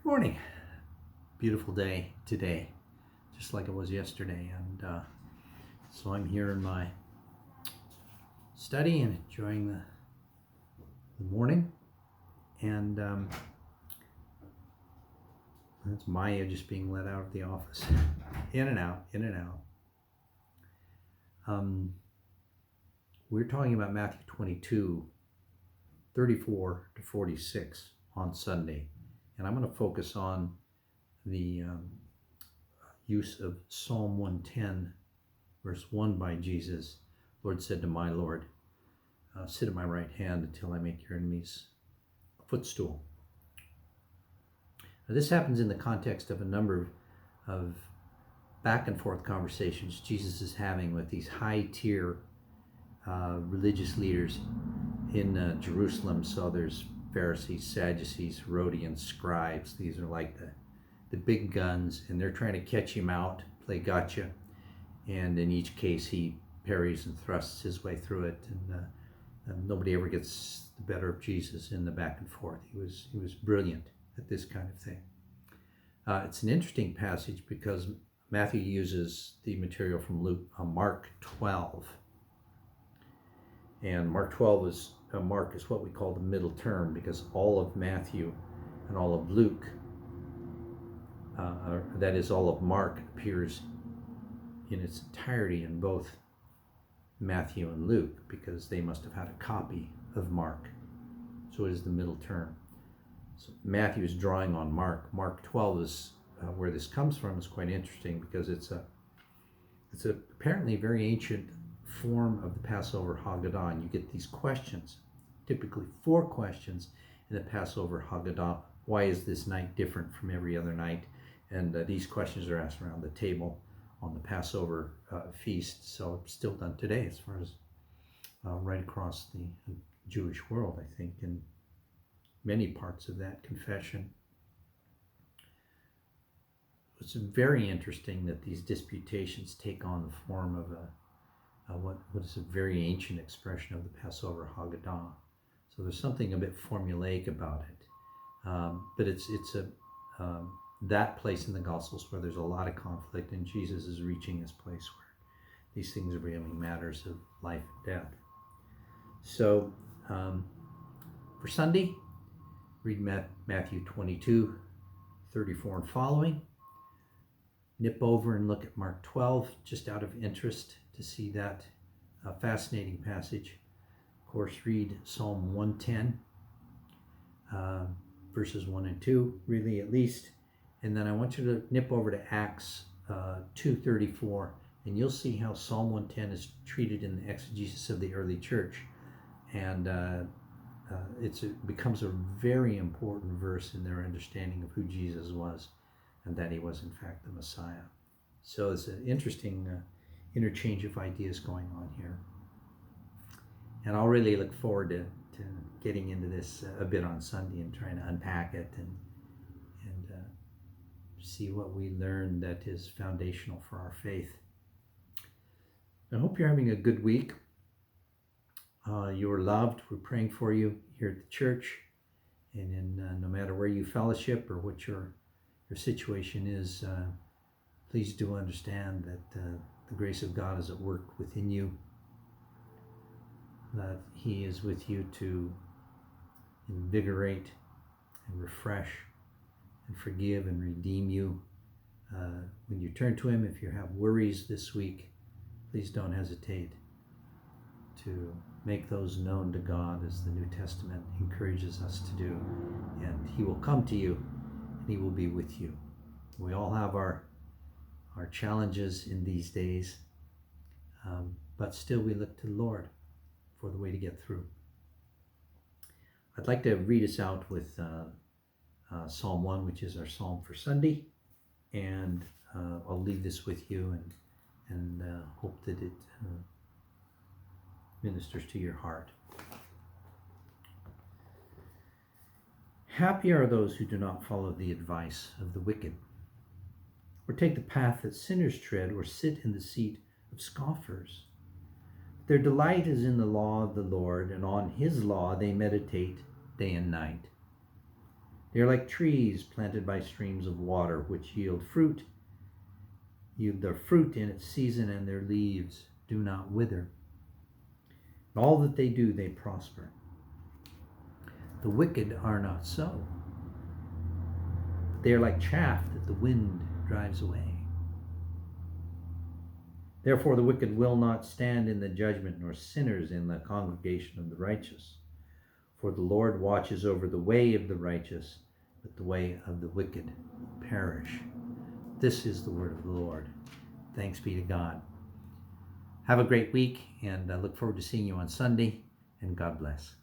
Morning. Beautiful day today, just like it was yesterday. And so I'm here in my study and enjoying the morning. And that's Maya just being let out of the office. In and out, in and out. We're talking about Matthew 22, 34 to 46 on Sunday. And I'm going to focus on the use of Psalm 110, verse 1 by Jesus. Lord said to my Lord, sit at my right hand until I make your enemies a footstool. Now, this happens in the context of a number of back and forth conversations Jesus is having with these high-tier religious leaders in Jerusalem. So there's Pharisees, Sadducees, Herodians, scribes. These are like the big guns, and they're trying to catch him out, play gotcha. And in each case, he parries and thrusts his way through it, and nobody ever gets the better of Jesus in the back and forth. He was brilliant at this kind of thing. It's an interesting passage because Matthew uses the material from Mark 12. And Mark 12 is Mark is what we call the middle term, because all of Matthew and all of Luke, that is all of Mark, appears in its entirety in both Matthew and Luke, because they must have had a copy of Mark. So it is the middle term. So Matthew is drawing on Mark. Mark 12 is where this comes from. Is quite interesting because it's a apparently very ancient form of the Passover Haggadah. And you get these questions, typically 4 questions in the Passover Haggadah. Why is this night different from every other night? And these questions are asked around the table on the Passover feast. So it's still done today as far as right across the Jewish world, I think, in many parts of that confession. It's very interesting that these disputations take on the form of what is a very ancient expression of the Passover Haggadah. So there's something a bit formulaic about it, but it's that place in the Gospels where there's a lot of conflict, and Jesus is reaching this place where these things are really matters of life and death. So for Sunday, read Matthew 22, 34 and following. Nip over and look at Mark 12, just out of interest to see that fascinating passage. Of course, read Psalm 110, verses 1 and 2, really at least. And then I want you to nip over to Acts 2:34, and you'll see how Psalm 110 is treated in the exegesis of the early church. And it becomes a very important verse in their understanding of who Jesus was, and that he was in fact the Messiah. So it's an interesting interchange of ideas going on here. And I'll really look forward to getting into this a bit on Sunday and trying to unpack it and see what we learn that is foundational for our faith. I hope you're having a good week. You're loved. We're praying for you here at the church, and in no matter where you fellowship or what your situation is, please do understand that the grace of God is at work within you, that he is with you to invigorate and refresh and forgive and redeem you. When you turn to him, if you have worries this week, please don't hesitate to make those known to God, as the New Testament encourages us to do, and he will come to you and he will be with you. We all have our challenges in these days, but still we look to the Lord for the way to get through. I'd like to read us out with Psalm 1, which is our psalm for Sunday, and I'll leave this with you and hope that it ministers to your heart. Happy are those who do not follow the advice of the wicked, or take the path that sinners tread, or sit in the seat of scoffers. Their delight is in the law of the Lord, and on his law they meditate day and night. They are like trees planted by streams of water, which yield their fruit in its season, and their leaves do not wither. In all that they do, they prosper. The wicked are not so. They are like chaff that the wind drives away. Therefore the wicked will not stand in the judgment, nor sinners in the congregation of the righteous. For the Lord watches over the way of the righteous, but the way of the wicked will perish. This is the word of the Lord. Thanks be to God. Have a great week, and I look forward to seeing you on Sunday, and God bless.